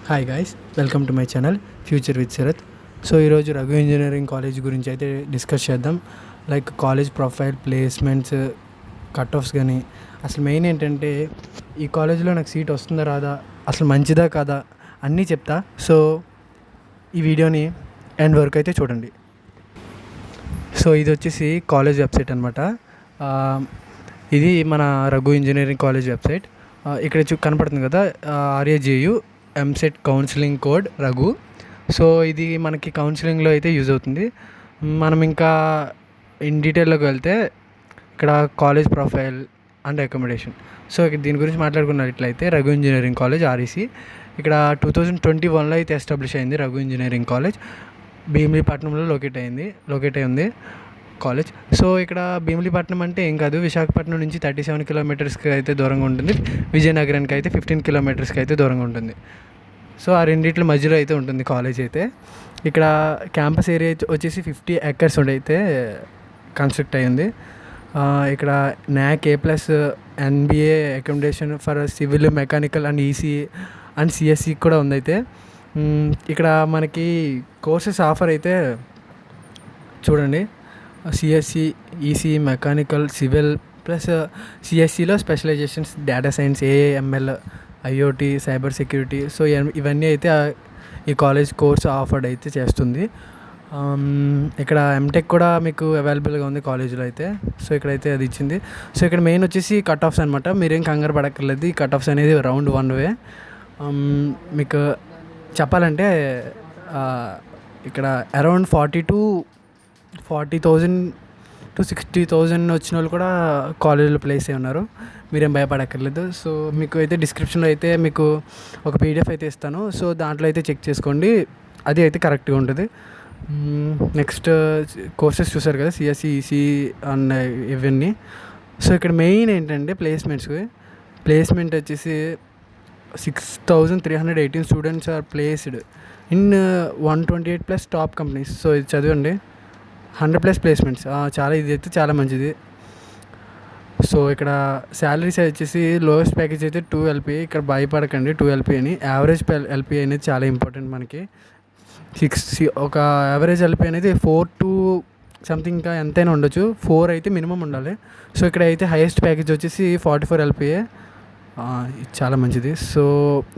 Hi guys, welcome to my channel future with Sharath. So ఈరోజు Raghu engineering college గురించి అయితే discuss చేద్దాం. Like college profile, placements, cut offs కానీ అసలు మెయిన్ ఏంటంటే ఈ కాలేజ్లో నాకు సీట్ వస్తుందా రాదా, అసలు మంచిదా కాదా అన్నీ చెప్తా. సో ఈ వీడియోని ఎండ్ వరకు అయితే చూడండి. సో ఇది వచ్చేసి కాలేజ్ వెబ్సైట్ అనమాట. ఇది మన రఘు ఇంజనీరింగ్ కాలేజ్ వెబ్సైట్. ఇక్కడ కనపడుతుంది కదా, RAJU EAMCET counselling code Raghu. So ఇది మనకి కౌన్సిలింగ్లో అయితే యూజ్ అవుతుంది. మనం ఇంకా ఇన్ డీటెయిల్లోకి వెళ్తే ఇక్కడ college profile and accommodation. So దీని గురించి మాట్లాడుకున్నట్లయితే రఘు ఇంజనీరింగ్ కాలేజ్ REC ఇక్కడ 2021లో అయితే ఎస్టాబ్లిష్ అయింది. రఘు ఇంజనీరింగ్ కాలేజ్ భీమిలీపట్నంలో లొకేట్ అయి ఉంది కాలేజ్. సో ఇక్కడ భీమిలీపట్నం అంటే ఏం కాదు, విశాఖపట్నం నుంచి 37 కిలోమీటర్స్కి అయితే దూరంగా ఉంటుంది. విజయనగరానికి అయితే 15 కిలోమీటర్స్కి అయితే దూరంగా ఉంటుంది. సో ఆ రెండిట్ల మధ్యలో అయితే ఉంటుంది కాలేజ్ అయితే. ఇక్కడ క్యాంపస్ ఏరియా వచ్చేసి 50 acres అయితే కన్స్ట్రక్ట్ అయ్యింది. ఇక్కడ NAC A+ NBA accommodation for civil, mechanical and ECE and CSE కూడా ఉంది. అయితే ఇక్కడ మనకి కోర్సెస్ ఆఫర్ అయితే చూడండి, CSE, ECE, mechanical, civil plus CSEలో specializations data science, AML, IoT, cyber security. So ఇవన్నీ అయితే ఈ కాలేజ్ కోర్స్ ఆఫర్డ్ అయితే చేస్తుంది. ఇక్కడ MTech కూడా మీకు అవైలబుల్గా ఉంది కాలేజీలో అయితే. సో ఇక్కడైతే అది ఇచ్చింది. సో ఇక్కడ మెయిన్ వచ్చేసి కట్ ఆఫ్స్ అనమాట. మీరేం కంగారు పడక్కర్లేదు. ఈ కట్ ఆఫ్స్ అనేది రౌండ్ 1 వే. మీకు చెప్పాలంటే ఇక్కడ అరౌండ్ 40,000 to 60,000 వచ్చిన వాళ్ళు కూడా కాలేజీలో ప్లేస్ అయి ఉన్నారు. మీరేం భయపడక్కర్లేదు. సో మీకు అయితే డిస్క్రిప్షన్లో అయితే మీకు ఒక PDF అయితే ఇస్తాను. సో దాంట్లో అయితే చెక్ చేసుకోండి, అది అయితే కరెక్ట్గా ఉంటుంది. నెక్స్ట్ కోర్సెస్ చూసారు కదా, CSE, ECE అండ్ ఇవన్నీ. సో ఇక్కడ మెయిన్ ఏంటంటే ప్లేస్మెంట్ వచ్చేసి 6,318 students are placed in 128+ top companies. So ఇది చదవండి, 100+ ప్లేస్మెంట్స్. ఇది అయితే చాలా మంచిది. సో ఇక్కడ శాలరీస్ వచ్చేసి లోయెస్ట్ ప్యాకేజ్ అయితే 2 LPA. ఇక్కడ భయపడకండి, 2 LPA అని. యావరేజ్ LPA అనేది చాలా ఇంపార్టెంట్ మనకి. ఒక యావరేజ్ LPA అనేది 4 to సంథింగ్, ఇంకా ఎంతైనా ఉండొచ్చు, 4 అయితే మినిమం ఉండాలి. సో ఇక్కడ అయితే హైయెస్ట్ ప్యాకేజ్ వచ్చేసి 44 LPA. ఇది చాలా మంచిది. సో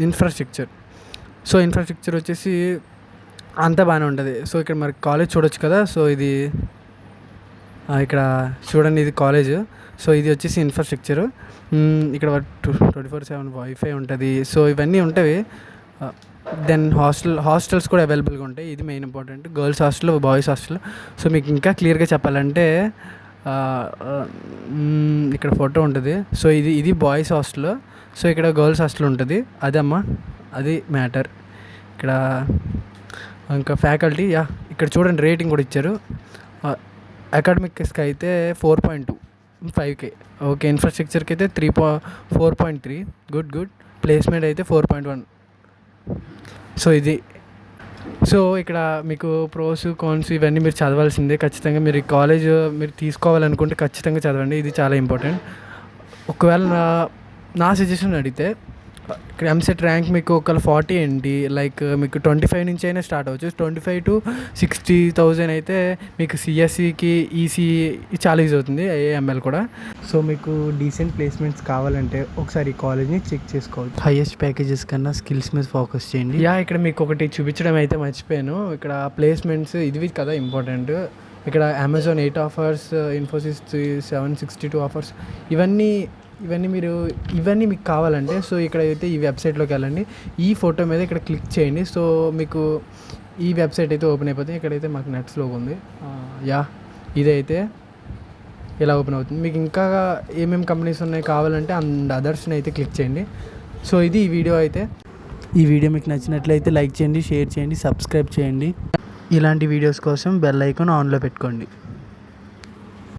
ఇన్ఫ్రాస్ట్రక్చర్ వచ్చేసి అంతా బాగానే ఉంటుంది. సో ఇక్కడ మరి కాలేజ్ చూడొచ్చు కదా. సో ఇది ఇక్కడ చూడండి, ఇది కాలేజ్. సో ఇది వచ్చేసి ఇన్ఫ్రాస్ట్రక్చరు. ఇక్కడ 24/7 వైఫై ఉంటుంది. సో ఇవన్నీ ఉంటాయి. దెన్ హాస్టల్స్ కూడా అవైలబుల్గా ఉంటాయి. ఇది main important. Girls hostel, boys hostel. So మీకు ఇంకా క్లియర్గా చెప్పాలంటే ఇక్కడ ఫోటో ఉంటుంది. సో ఇది బాయ్స్ హాస్టల్. సో ఇక్కడ గర్ల్స్ హాస్టల్ ఉంటుంది. అది మ్యాటర్. ఇక్కడ ఇంకా ఫ్యాకల్టీ, ఇక్కడ చూడండి రేటింగ్ కూడా ఇచ్చారు. అకాడమిక్స్కి అయితే 4.25K. ఓకే, ఇన్ఫ్రాస్ట్రక్చర్కి అయితే 4.3. గుడ్. ప్లేస్మెంట్ అయితే 4.1. సో ఇక్కడ మీకు ప్రోస్, కాన్స్ ఇవన్నీ మీరు చదవాల్సిందే ఖచ్చితంగా. మీరు ఈ కాలేజ్ మీరు తీసుకోవాలనుకుంటే ఖచ్చితంగా చదవండి, ఇది చాలా ఇంపార్టెంట్. ఒకవేళ నా సజెషన్ అడిగితే ఇక్కడ ఎంసెట్ ర్యాంక్ మీకు ఒకవేళ 40 ఏంటి, లైక్ మీకు 25 నుంచి అయినా స్టార్ట్ అవ్వచ్చు. 25 to 60,000 అయితే మీకు CSEకి, ECE చాలా యూజ్ అవుతుంది, AML కూడా. సో మీకు డీసెంట్ ప్లేస్మెంట్స్ కావాలంటే ఒకసారి ఈ కాలేజ్ని చెక్ చేసుకోవచ్చు. హైయెస్ట్ ప్యాకేజెస్ కన్నా స్కిల్స్ మీద ఫోకస్ చేయండి. ఇక్కడ మీకు ఒకటి చూపించడం అయితే మర్చిపోయాను. ఇక్కడ ప్లేస్మెంట్స్ ఇది కదా ఇంపార్టెంట్. ఇక్కడ Amazon 8 ఆఫర్స్, ఇన్ఫోసిస్ 762 ఆఫర్స్. ఇవన్నీ మీకు కావాలంటే సో ఇక్కడ అయితే ఈ వెబ్సైట్లోకి వెళ్ళండి. ఈ ఫోటో మీద ఇక్కడ క్లిక్ చేయండి. సో మీకు ఈ వెబ్సైట్ అయితే ఓపెన్ అయిపోతుంది. ఇక్కడైతే మాకు నెట్స్లో ఉంది. ఇదైతే ఇలా ఓపెన్ అవుతుంది. మీకు ఇంకా ఏమేమి కంపెనీస్ ఉన్నాయి కావాలంటే అండ్ అదర్స్ని అయితే క్లిక్ చేయండి. సో ఇది ఈ వీడియో మీకు నచ్చినట్లయితే లైక్ చేయండి, షేర్ చేయండి, సబ్స్క్రైబ్ చేయండి. ఇలాంటి వీడియోస్ కోసం బెల్ ఐకాన్ ఆన్లో పెట్టుకోండి.